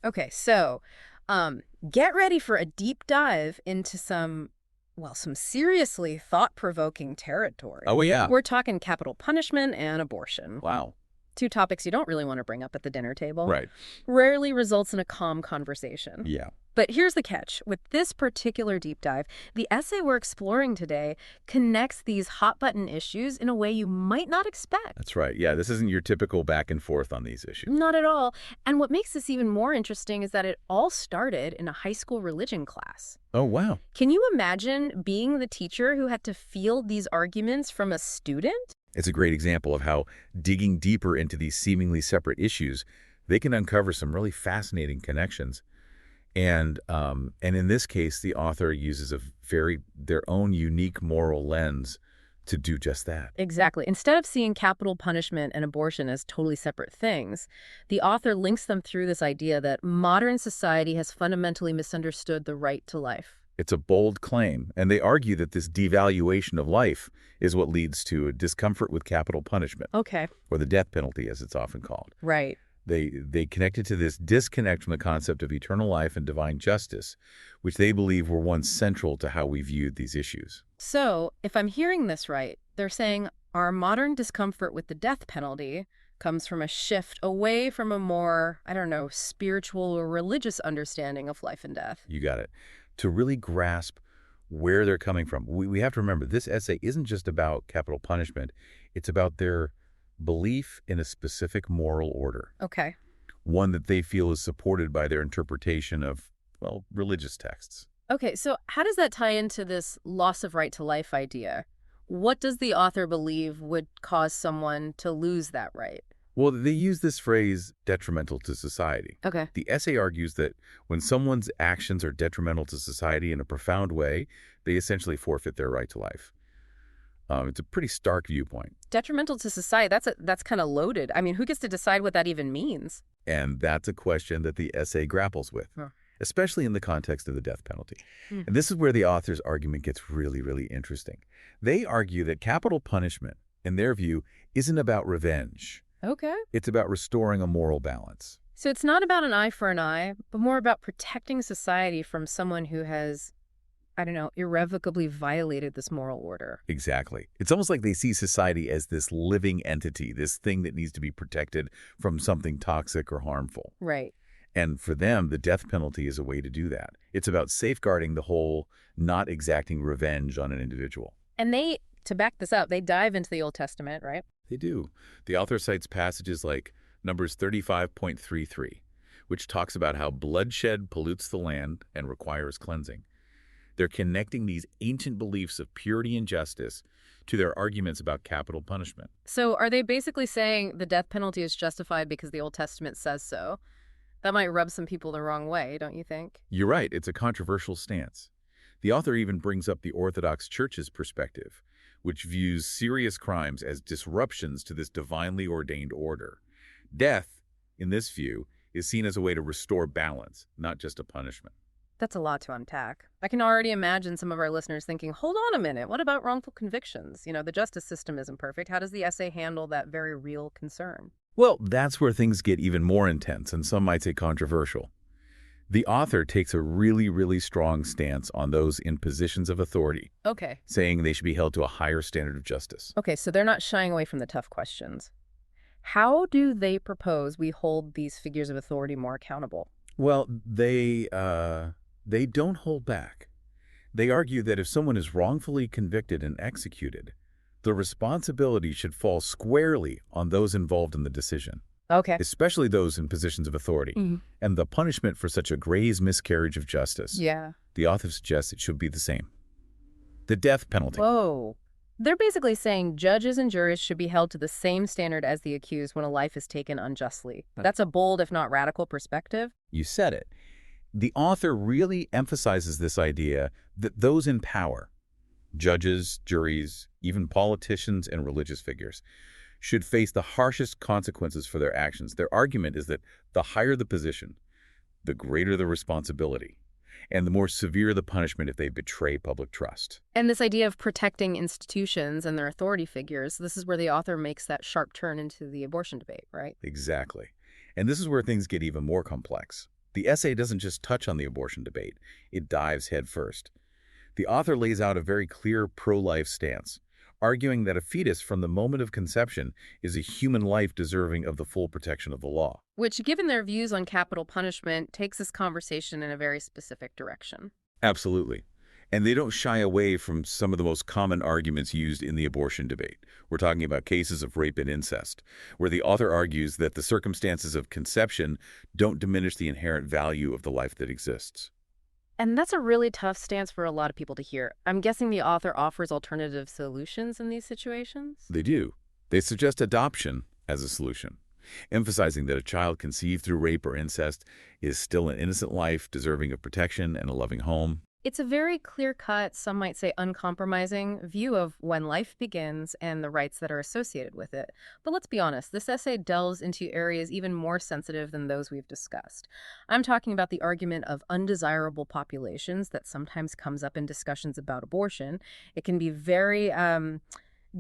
Okay, so get ready for a deep dive into some seriously thought-provoking territory. Oh, yeah. We're talking capital punishment and abortion. Wow. Two topics you don't really want to bring up at the dinner table. Right. Rarely results in a calm conversation. Yeah. But here's the catch. With this particular deep dive, the essay we're exploring today connects these hot-button issues in a way you might not expect. That's right. Yeah, this isn't your typical back and forth on these issues. Not at all. And what makes this even more interesting is that it all started in a high school religion class. Oh, wow. Can you imagine being the teacher who had to field these arguments from a student? It's a great example of how digging deeper into these seemingly separate issues, they can uncover some really fascinating connections. And in this case, the author uses their own unique moral lens to do just that. Exactly. Instead of seeing capital punishment and abortion as totally separate things, the author links them through this idea that modern society has fundamentally misunderstood the right to life. It's a bold claim, and they argue that this devaluation of life is what leads to a discomfort with capital punishment, Okay. or the death penalty, as it's often called. Right. They connected to this disconnect from the concept of eternal life and divine justice, which they believe were once central to how we viewed these issues. So, if I'm hearing this right, they're saying our modern discomfort with the death penalty comes from a shift away from a more, I don't know, spiritual or religious understanding of life and death. You got it. To really grasp where they're coming from, we have to remember this essay isn't just about capital punishment. It's about their belief in a specific moral order, Okay. one that they feel is supported by their interpretation of, well, religious texts. Okay, so how does that tie into this loss of right to life idea? What does the author believe would cause someone to lose that right? Well, they use this phrase, detrimental to society. Okay. The essay argues that when someone's actions are detrimental to society in a profound way, they essentially forfeit their right to life. It's a pretty stark viewpoint. Detrimental to society, that's kind of loaded. I mean, who gets to decide what that even means? And that's a question that the essay grapples with, Huh. especially in the context of the death penalty. Hmm. And this is where the author's argument gets really, really interesting. They argue that capital punishment, in their view, isn't about revenge. Okay. It's about restoring a moral balance. So it's not about an eye for an eye, but more about protecting society from someone who has, I don't know, irrevocably violated this moral order. Exactly. It's almost like they see society as this living entity, this thing that needs to be protected from something toxic or harmful. Right. And for them, the death penalty is a way to do that. It's about safeguarding the whole, not exacting revenge on an individual. And to back this up, they dive into the Old Testament, right? They do. The author cites passages like Numbers 35.33, which talks about how bloodshed pollutes the land and requires cleansing. They're connecting these ancient beliefs of purity and justice to their arguments about capital punishment. So are they basically saying the death penalty is justified because the Old Testament says so? That might rub some people the wrong way, don't you think? You're right, it's a controversial stance. The author even brings up the Orthodox Church's perspective, which views serious crimes as disruptions to this divinely ordained order. Death, in this view, is seen as a way to restore balance, not just a punishment. That's a lot to unpack. I can already imagine some of our listeners thinking, hold on a minute, what about wrongful convictions? You know, the justice system isn't perfect. How does the essay handle that very real concern? Well, that's where things get even more intense, and some might say controversial. The author takes a really, really strong stance on those in positions of authority, Okay. saying they should be held to a higher standard of justice. Okay, so they're not shying away from the tough questions. How do they propose we hold these figures of authority more accountable? Well, they don't hold back. They argue that if someone is wrongfully convicted and executed, the responsibility should fall squarely on those involved in the decision, Okay. especially those in positions of authority. And the punishment for such a grave miscarriage of justice, Yeah. the author suggests it should be the same. The death penalty. Whoa. They're basically saying judges and juries should be held to the same standard as the accused when a life is taken unjustly. That's a bold, if not radical, perspective. You said it. The author really emphasizes this idea that those in power, judges, juries, even politicians and religious figures, should face the harshest consequences for their actions. Their argument is that the higher the position, the greater the responsibility, and the more severe the punishment if they betray public trust. And this idea of protecting institutions and their authority figures, this is where the author makes that sharp turn into the abortion debate, right? Exactly. And this is where things get even more complex. The essay doesn't just touch on the abortion debate, it dives headfirst. The author lays out a very clear pro-life stance, arguing that a fetus from the moment of conception is a human life deserving of the full protection of the law. Which, given their views on capital punishment, takes this conversation in a very specific direction. Absolutely. And they don't shy away from some of the most common arguments used in the abortion debate. We're talking about cases of rape and incest, where the author argues that the circumstances of conception don't diminish the inherent value of the life that exists. And that's a really tough stance for a lot of people to hear. I'm guessing the author offers alternative solutions in these situations? They do. They suggest adoption as a solution, emphasizing that a child conceived through rape or incest is still an innocent life deserving of protection and a loving home. It's a very clear-cut, some might say uncompromising, view of when life begins and the rights that are associated with it. But let's be honest, this essay delves into areas even more sensitive than those we've discussed. I'm talking about the argument of undesirable populations that sometimes comes up in discussions about abortion. It can be very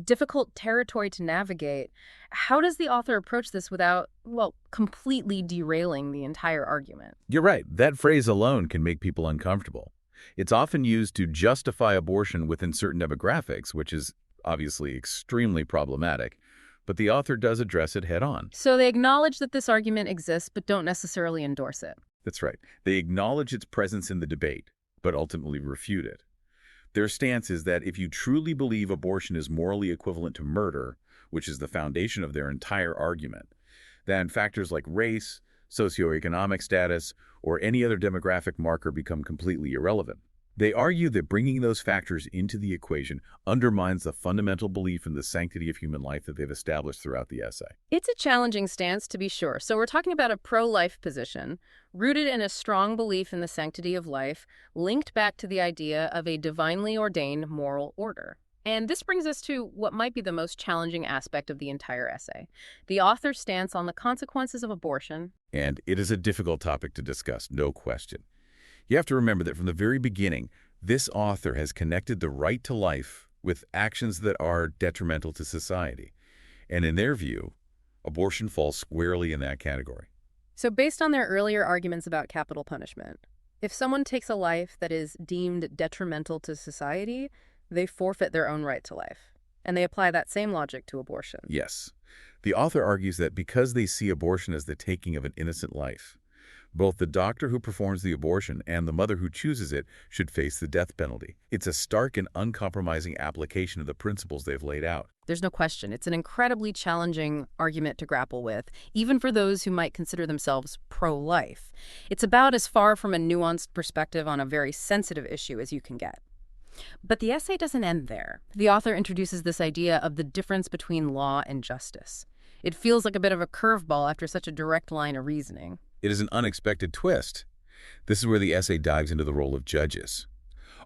difficult territory to navigate. How does the author approach this without, well, completely derailing the entire argument? You're right. That phrase alone can make people uncomfortable. It's often used to justify abortion within certain demographics, which is obviously extremely problematic. But the author does address it head on. So they acknowledge that this argument exists, but don't necessarily endorse it. That's right. They acknowledge its presence in the debate, but ultimately refute it. Their stance is that if you truly believe abortion is morally equivalent to murder, which is the foundation of their entire argument, then factors like race, socioeconomic status, or any other demographic marker become completely irrelevant. They argue that bringing those factors into the equation undermines the fundamental belief in the sanctity of human life that they've established throughout the essay. It's a challenging stance, to be sure. So we're talking about a pro-life position, rooted in a strong belief in the sanctity of life, linked back to the idea of a divinely ordained moral order. And this brings us to what might be the most challenging aspect of the entire essay, the author's stance on the consequences of abortion. And it is a difficult topic to discuss, no question. You have to remember that from the very beginning, this author has connected the right to life with actions that are detrimental to society. And in their view, abortion falls squarely in that category. So based on their earlier arguments about capital punishment, if someone takes a life that is deemed detrimental to society, they forfeit their own right to life. And they apply that same logic to abortion. Yes. The author argues that because they see abortion as the taking of an innocent life, both the doctor who performs the abortion and the mother who chooses it should face the death penalty. It's a stark and uncompromising application of the principles they've laid out. There's no question. It's an incredibly challenging argument to grapple with, even for those who might consider themselves pro-life. It's about as far from a nuanced perspective on a very sensitive issue as you can get. But the essay doesn't end there. The author introduces this idea of the difference between law and justice. It feels like a bit of a curveball after such a direct line of reasoning. It is an unexpected twist. This is where the essay dives into the role of judges,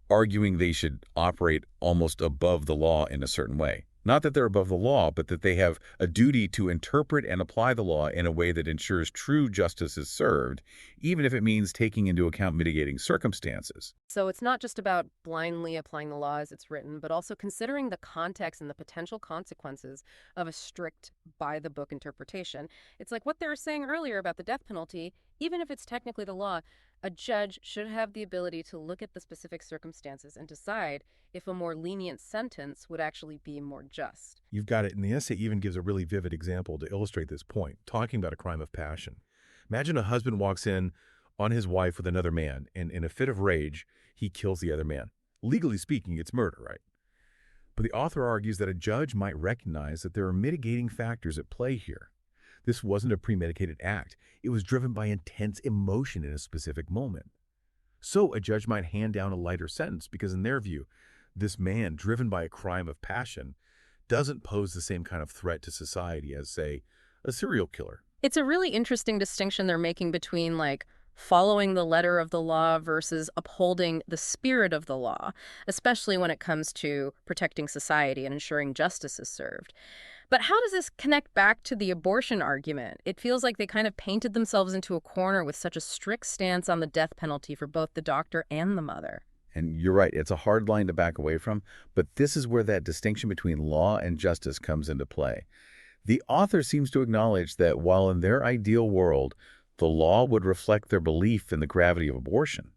arguing they should operate almost above the law in a certain way. Not that they're above the law, but that they have a duty to interpret and apply the law in a way that ensures true justice is served, even if it means taking into account mitigating circumstances. So it's not just about blindly applying the law as it's written, but also considering the context and the potential consequences of a strict by-the-book interpretation. It's like what they were saying earlier about the death penalty. Even if it's technically the law, a judge should have the ability to look at the specific circumstances and decide if a more lenient sentence would actually be more just. You've got it. And the essay even gives a really vivid example to illustrate this point, talking about a crime of passion. Imagine a husband walks in on his wife with another man, and in a fit of rage, he kills the other man. Legally speaking, it's murder, right? But the author argues that a judge might recognize that there are mitigating factors at play here. This wasn't a premeditated act. It was driven by intense emotion in a specific moment. So a judge might hand down a lighter sentence because in their view, this man, driven by a crime of passion, doesn't pose the same kind of threat to society as, say, a serial killer. It's a really interesting distinction they're making between, like, following the letter of the law versus upholding the spirit of the law, especially when it comes to protecting society and ensuring justice is served. But how does this connect back to the abortion argument? It feels like they kind of painted themselves into a corner with such a strict stance on the death penalty for both the doctor and the mother. And you're right, it's a hard line to back away from, but this is where that distinction between law and justice comes into play. The author seems to acknowledge that while in their ideal world, the law would reflect their belief in the gravity of abortion.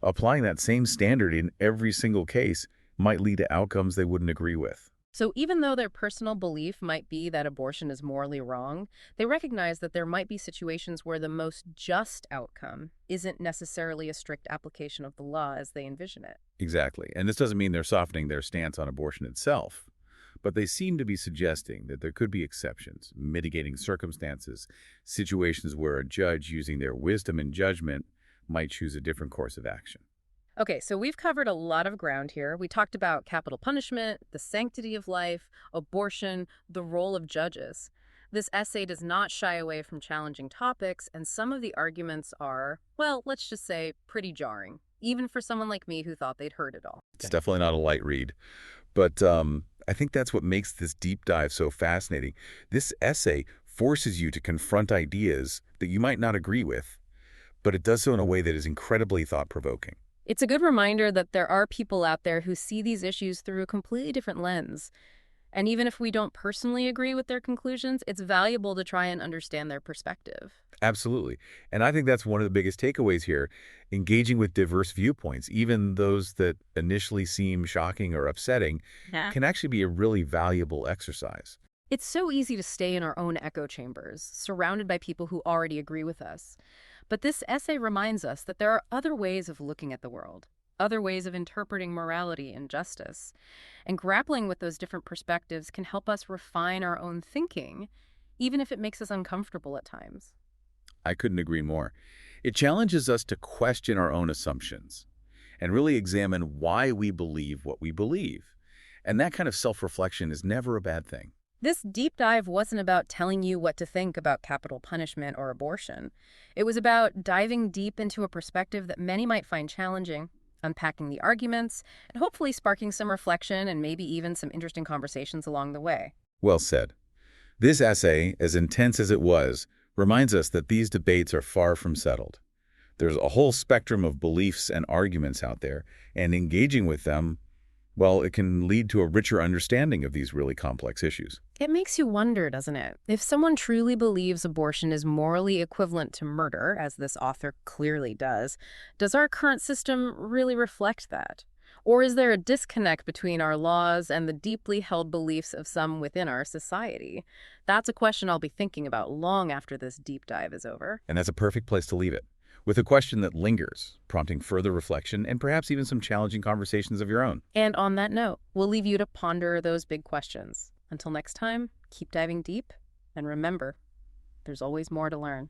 Applying that same standard in every single case might lead to outcomes they wouldn't agree with. So even though their personal belief might be that abortion is morally wrong, they recognize that there might be situations where the most just outcome isn't necessarily a strict application of the law as they envision it. Exactly. And this doesn't mean they're softening their stance on abortion itself, but they seem to be suggesting that there could be exceptions, mitigating circumstances, situations where a judge using their wisdom and judgment might choose a different course of action. Okay, so we've covered a lot of ground here. We talked about capital punishment, the sanctity of life, abortion, the role of judges. This essay does not shy away from challenging topics, and some of the arguments are, well, let's just say, pretty jarring, even for someone like me who thought they'd heard it all. It's definitely not a light read, but I think that's what makes this deep dive so fascinating. This essay forces you to confront ideas that you might not agree with, but it does so in a way that is incredibly thought-provoking. It's a good reminder that there are people out there who see these issues through a completely different lens. And even if we don't personally agree with their conclusions, it's valuable to try and understand their perspective. Absolutely. And I think that's one of the biggest takeaways here. Engaging with diverse viewpoints, even those that initially seem shocking or upsetting, can actually be a really valuable exercise. It's so easy to stay in our own echo chambers, surrounded by people who already agree with us. But this essay reminds us that there are other ways of looking at the world, other ways of interpreting morality and justice. And grappling with those different perspectives can help us refine our own thinking, even if it makes us uncomfortable at times. I couldn't agree more. It challenges us to question our own assumptions and really examine why we believe what we believe. And that kind of self-reflection is never a bad thing. This deep dive wasn't about telling you what to think about capital punishment or abortion. It was about diving deep into a perspective that many might find challenging, unpacking the arguments, and hopefully sparking some reflection and maybe even some interesting conversations along the way. Well said. This essay, as intense as it was, reminds us that these debates are far from settled. There's a whole spectrum of beliefs and arguments out there, and engaging with them, well, it can lead to a richer understanding of these really complex issues. It makes you wonder, doesn't it? If someone truly believes abortion is morally equivalent to murder, as this author clearly does our current system really reflect that? Or is there a disconnect between our laws and the deeply held beliefs of some within our society? That's a question I'll be thinking about long after this deep dive is over. And that's a perfect place to leave it, with a question that lingers, prompting further reflection and perhaps even some challenging conversations of your own. And on that note, we'll leave you to ponder those big questions. Until next time, keep diving deep, and remember, there's always more to learn.